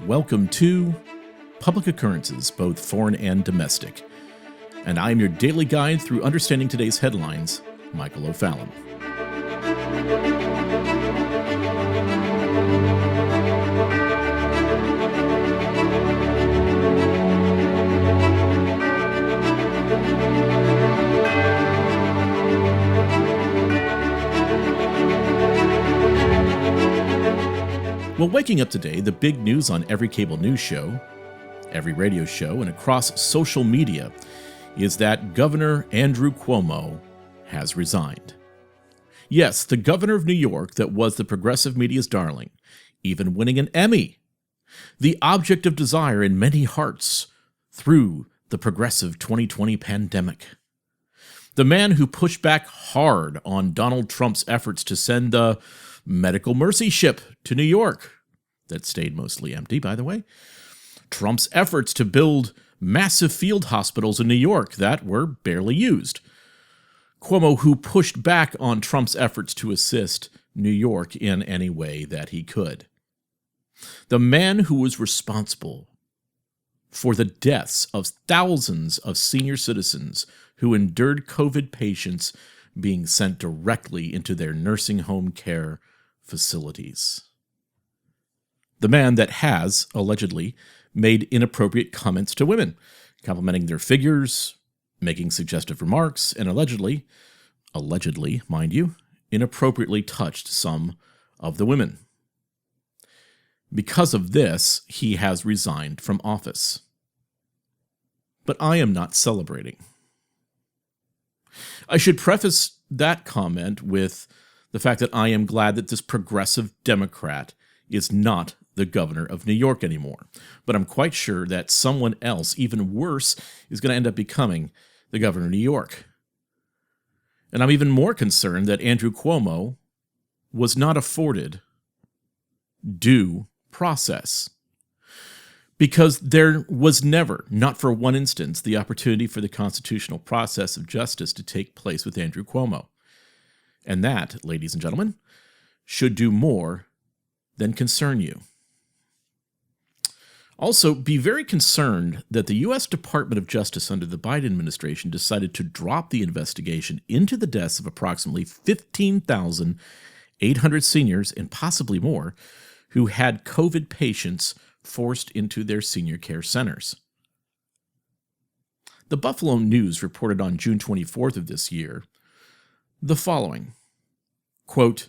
Welcome to Public Occurrences, both foreign and domestic. And I'm your daily guide through understanding today's headlines, Michael O'Fallon. Well, waking up today, the big news on every cable news show, every radio show, and across social media is that Governor Andrew Cuomo has resigned. Yes, the governor of New York that was the progressive media's darling, even winning an Emmy, the object of desire in many hearts through the progressive 2020 pandemic. The man who pushed back hard on Donald Trump's efforts to send the medical mercy ship to New York, that stayed mostly empty, by the way. Trump's efforts to build massive field hospitals in New York that were barely used. Cuomo, who pushed back on Trump's efforts to assist New York in any way that he could. The man who was responsible for the deaths of thousands of senior citizens who endured COVID patients being sent directly into their nursing home care facilities. The man that has, allegedly, made inappropriate comments to women, complimenting their figures, making suggestive remarks, and allegedly, mind you, inappropriately touched some of the women. Because of this, he has resigned from office. But I am not celebrating. I should preface that comment with the fact that I am glad that this progressive Democrat is not the governor of New York anymore. But I'm quite sure that someone else, even worse, is going to end up becoming the governor of New York. And I'm even more concerned that Andrew Cuomo was not afforded due process. Because there was never, not for one instance, the opportunity for the constitutional process of justice to take place with Andrew Cuomo. And that, ladies and gentlemen, should do more than concern you. Also, be very concerned that the U.S. Department of Justice under the Biden administration decided to drop the investigation into the deaths of approximately 15,800 seniors and possibly more who had COVID patients forced into their senior care centers. The Buffalo News reported on June 24th of this year the following, quote,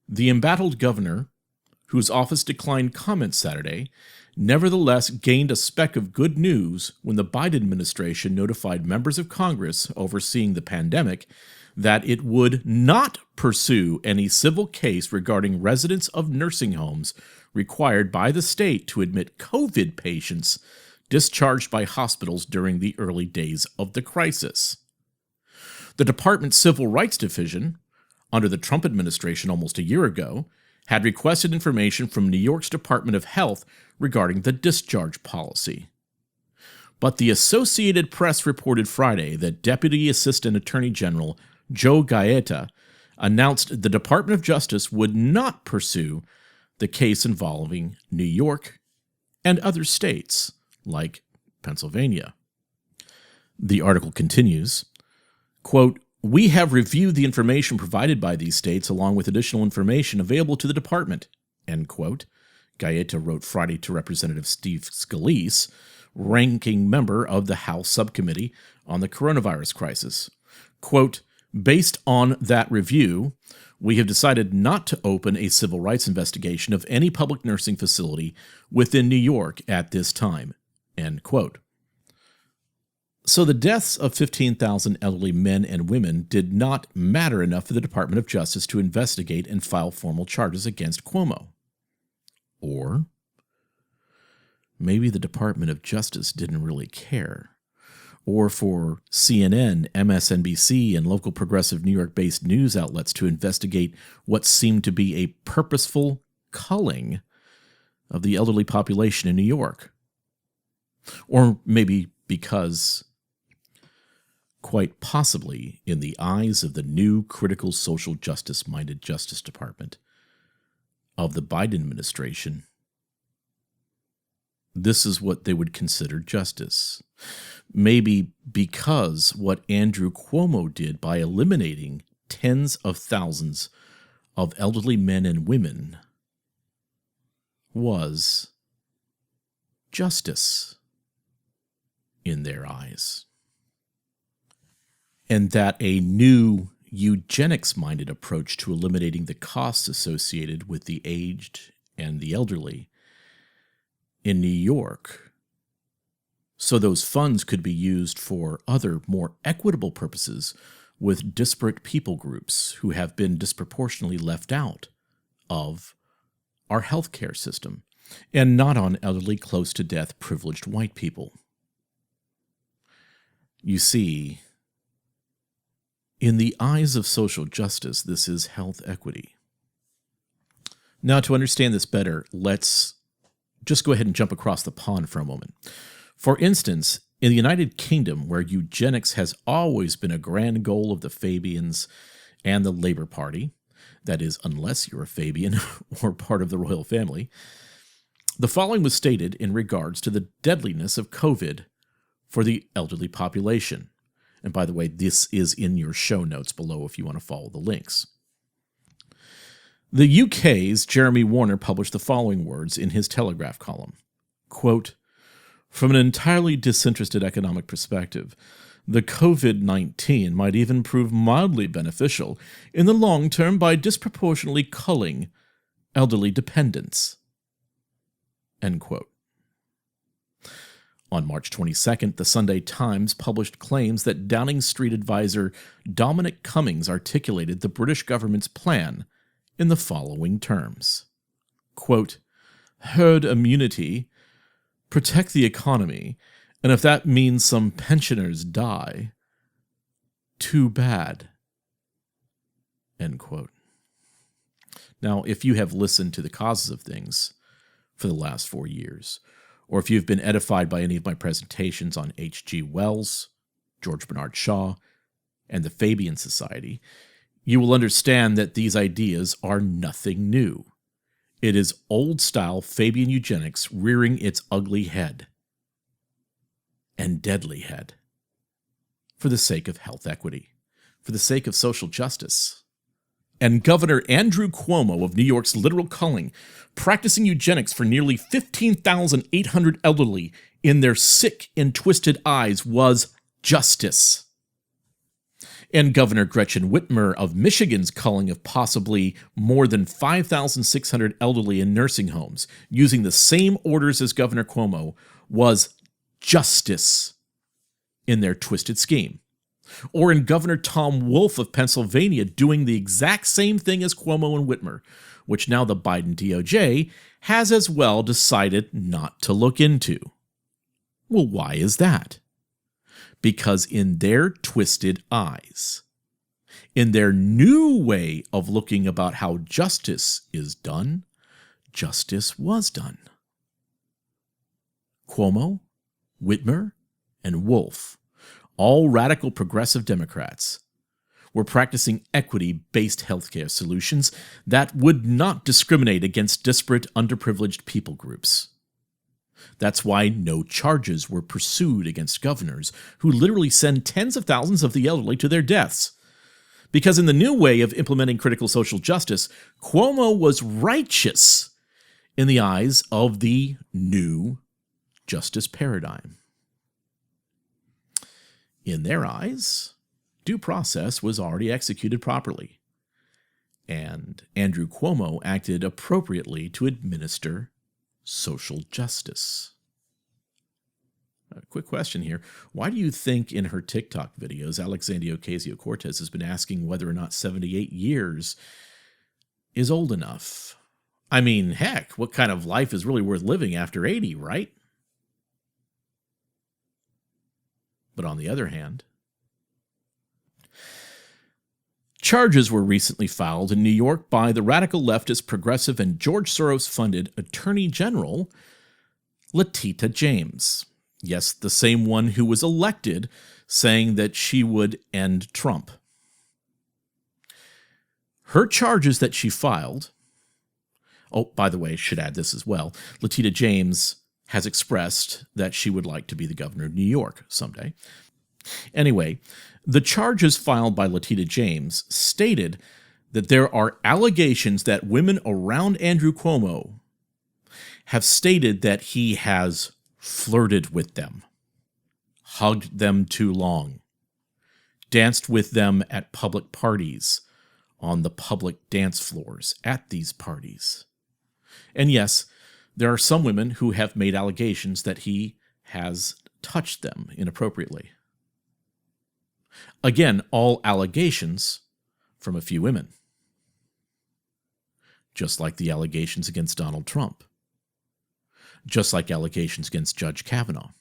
"The embattled governor, whose office declined comment Saturday, nevertheless gained a speck of good news when the Biden administration notified members of Congress overseeing the pandemic that it would not pursue any civil case regarding residents of nursing homes required by the state to admit COVID patients discharged by hospitals during the early days of the crisis. The department's Civil Rights Division, under the Trump administration almost a year ago, had requested information from New York's Department of Health regarding the discharge policy. But the Associated Press reported Friday that Deputy Assistant Attorney General Joe Gaeta announced the Department of Justice would not pursue the case involving New York and other states, like Pennsylvania." The article continues, quote, "We have reviewed the information provided by these states along with additional information available to the department," end quote. Gaeta wrote Friday to Representative Steve Scalise, ranking member of the House Subcommittee on the Coronavirus Crisis. Quote, "Based on that review, we have decided not to open a civil rights investigation of any public nursing facility within New York at this time," end quote. So the deaths of 15,000 elderly men and women did not matter enough for the Department of Justice to investigate and file formal charges against Cuomo. Or maybe the Department of Justice didn't really care. Or for CNN, MSNBC, and local progressive New York-based news outlets to investigate what seemed to be a purposeful culling of the elderly population in New York. Or maybe because, quite possibly, in the eyes of the new critical social justice-minded Justice Department of the Biden administration, this is what they would consider justice. Maybe because what Andrew Cuomo did by eliminating tens of thousands of elderly men and women was justice in their eyes. And that a new eugenics-minded approach to eliminating the costs associated with the aged and the elderly in New York, so those funds could be used for other, more equitable purposes with disparate people groups who have been disproportionately left out of our healthcare system, and not on elderly, close-to-death, privileged white people. You see, in the eyes of social justice, this is health equity. Now, to understand this better, let's just go ahead and jump across the pond for a moment. For instance, in the United Kingdom, where eugenics has always been a grand goal of the Fabians and the Labour Party, that is, unless you're a Fabian or part of the royal family, the following was stated in regards to the deadliness of COVID for the elderly population. And by the way, this is in your show notes below if you want to follow the links. The UK's Jeremy Warner published the following words in his Telegraph column. Quote, "From an entirely disinterested economic perspective, the COVID-19 might even prove mildly beneficial in the long term by disproportionately culling elderly dependents." End quote. On March 22nd, the Sunday Times published claims that Downing Street advisor Dominic Cummings articulated the British government's plan in the following terms. Quote, "Herd immunity, protect the economy, and if that means some pensioners die, too bad." End quote. Now, if you have listened to the causes of things for the last 4 years, or if you've been edified by any of my presentations on H.G. Wells, George Bernard Shaw, and the Fabian Society, you will understand that these ideas are nothing new. It is old-style Fabian eugenics rearing its ugly head and deadly head for the sake of health equity, for the sake of social justice. And Governor Andrew Cuomo of New York's literal culling, practicing eugenics for nearly 15,800 elderly in their sick and twisted eyes, was justice. And Governor Gretchen Whitmer of Michigan's culling of possibly more than 5,600 elderly in nursing homes, using the same orders as Governor Cuomo, was justice in their twisted scheme. Or in Governor Tom Wolf of Pennsylvania doing the exact same thing as Cuomo and Whitmer, which now the Biden DOJ has as well decided not to look into. Well, why is that? Because in their twisted eyes, in their new way of looking about how justice is done, justice was done. Cuomo, Whitmer, and Wolf, all radical progressive Democrats, were practicing equity-based healthcare solutions that would not discriminate against disparate, underprivileged people groups. That's why no charges were pursued against governors who literally send tens of thousands of the elderly to their deaths. Because in the new way of implementing critical social justice, Cuomo was righteous in the eyes of the new justice paradigm. In their eyes, due process was already executed properly, and Andrew Cuomo acted appropriately to administer social justice. A quick question here. Why do you think in her TikTok videos, Alexandria Ocasio-Cortez has been asking whether or not 78 years is old enough? I mean, heck, what kind of life is really worth living after 80, right? But on the other hand, charges were recently filed in New York by the radical leftist, progressive, and George Soros-funded Attorney General Letitia James. Yes, the same one who was elected saying that she would end Trump. Her charges that she filed, oh, by the way, I should add this as well, Letitia James has expressed that she would like to be the governor of New York someday. Anyway, the charges filed by Letitia James stated that there are allegations that women around Andrew Cuomo have stated that he has flirted with them, hugged them too long, danced with them at public parties, on the public dance floors at these parties. And yes, there are some women who have made allegations that he has touched them inappropriately. Again, all allegations from a few women. Just like the allegations against Donald Trump. Just like allegations against Judge Kavanaugh.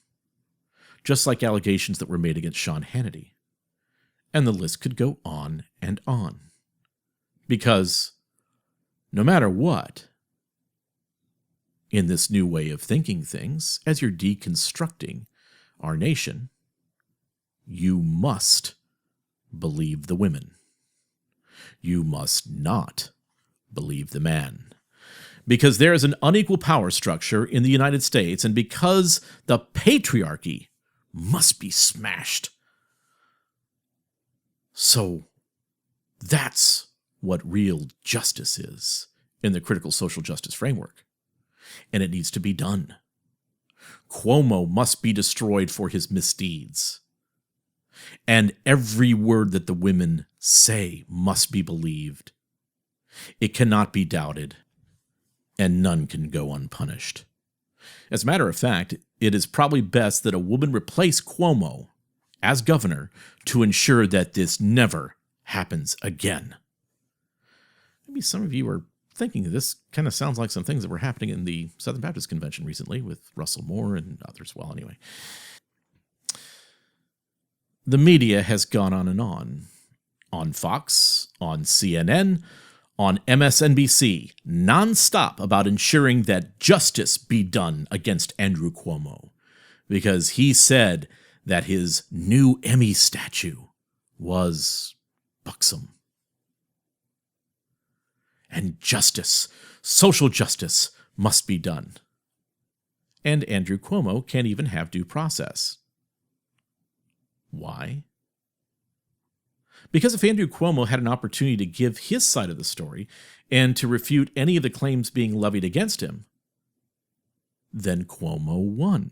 Just like allegations that were made against Sean Hannity. And the list could go on and on. Because no matter what, in this new way of thinking things, as you're deconstructing our nation, you must believe the women. You must not believe the man. Because there is an unequal power structure in the United States, and because the patriarchy must be smashed. So that's what real justice is in the critical social justice framework. And it needs to be done. Cuomo must be destroyed for his misdeeds. And every word that the women say must be believed. It cannot be doubted, and none can go unpunished. As a matter of fact, it is probably best that a woman replace Cuomo as governor to ensure that this never happens again. Maybe some of you are thinking this kind of sounds like some things that were happening in the Southern Baptist Convention recently with Russell Moore and others. Well, anyway. The media has gone on and on Fox, on CNN, on MSNBC, nonstop about ensuring that justice be done against Andrew Cuomo, because he said that his new Emmy statue was buxom. And justice, social justice, must be done. And Andrew Cuomo can't even have due process. Why? Because if Andrew Cuomo had an opportunity to give his side of the story and to refute any of the claims being levied against him, then Cuomo won.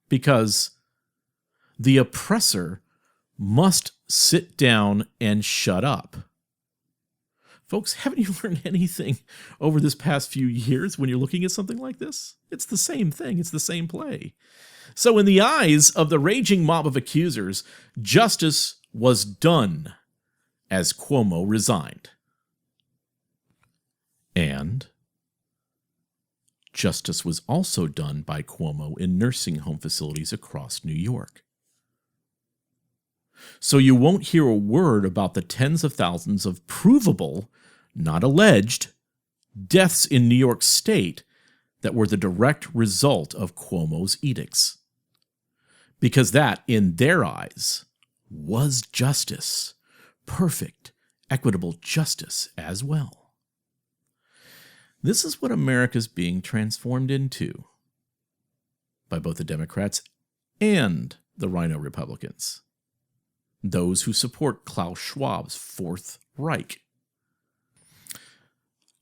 Because the oppressor must sit down and shut up. Folks, haven't you learned anything over this past few years when you're looking at something like this? It's the same thing. It's the same play. So in the eyes of the raging mob of accusers, justice was done as Cuomo resigned. And justice was also done by Cuomo in nursing home facilities across New York. So you won't hear a word about the tens of thousands of provable, not alleged, deaths in New York State that were the direct result of Cuomo's edicts. Because that, in their eyes, was justice. Perfect, equitable justice as well. This is what America's being transformed into by both the Democrats and the Rhino Republicans. Those who support Klaus Schwab's Fourth Reich.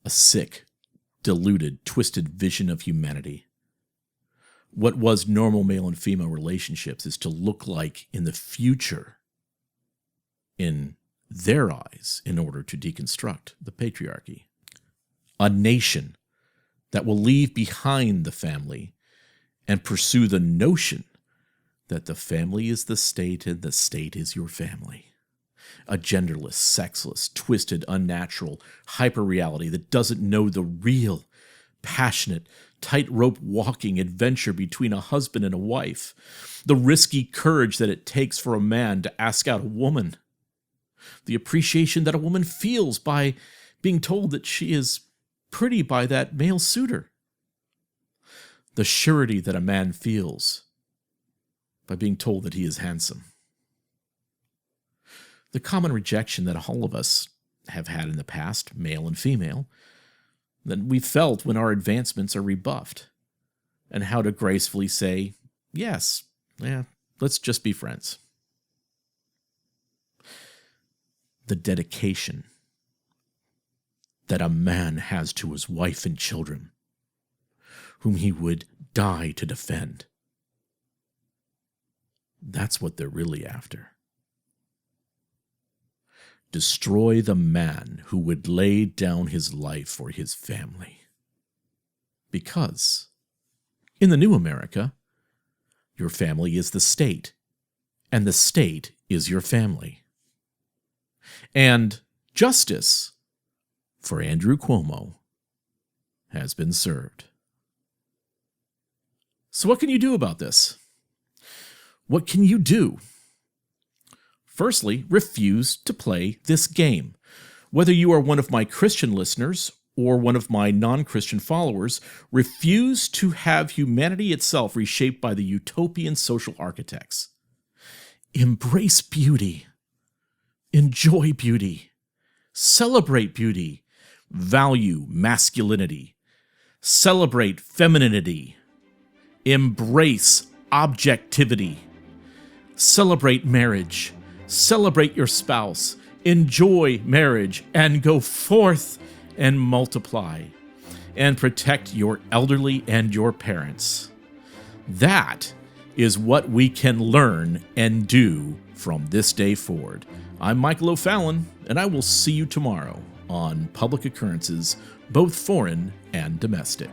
A sick, deluded, twisted vision of humanity. What was normal male and female relationships is to look like in the future, in their eyes, in order to deconstruct the patriarchy. A nation that will leave behind the family and pursue the notion that the family is the state and the state is your family. A genderless, sexless, twisted, unnatural, hyper-reality that doesn't know the real, passionate, tightrope walking adventure between a husband and a wife, the risky courage that it takes for a man to ask out a woman, the appreciation that a woman feels by being told that she is pretty by that male suitor, the surety that a man feels by being told that he is handsome, the common rejection that all of us have had in the past, male and female, that we felt when our advancements are rebuffed. and how to gracefully say, yes, yeah, let's just be friends. The dedication that a man has to his wife and children, whom he would die to defend. That's what they're really after. Destroy the man who would lay down his life for his family. Because in the new America, your family is the state, and the state is your family. And justice for Andrew Cuomo has been served. So what can you do about this? What can you do? Firstly, refuse to play this game. Whether you are one of my Christian listeners or one of my non-Christian followers, refuse to have humanity itself reshaped by the utopian social architects. Embrace beauty. Enjoy beauty. Celebrate beauty. Value masculinity. Celebrate femininity. Embrace objectivity. Celebrate marriage. Celebrate your spouse. Enjoy marriage and go forth and multiply and protect your elderly and your parents. That is what we can learn and do from this day forward. I'm Michael O'Fallon, and I will see you tomorrow on Public Occurrences, both foreign and domestic.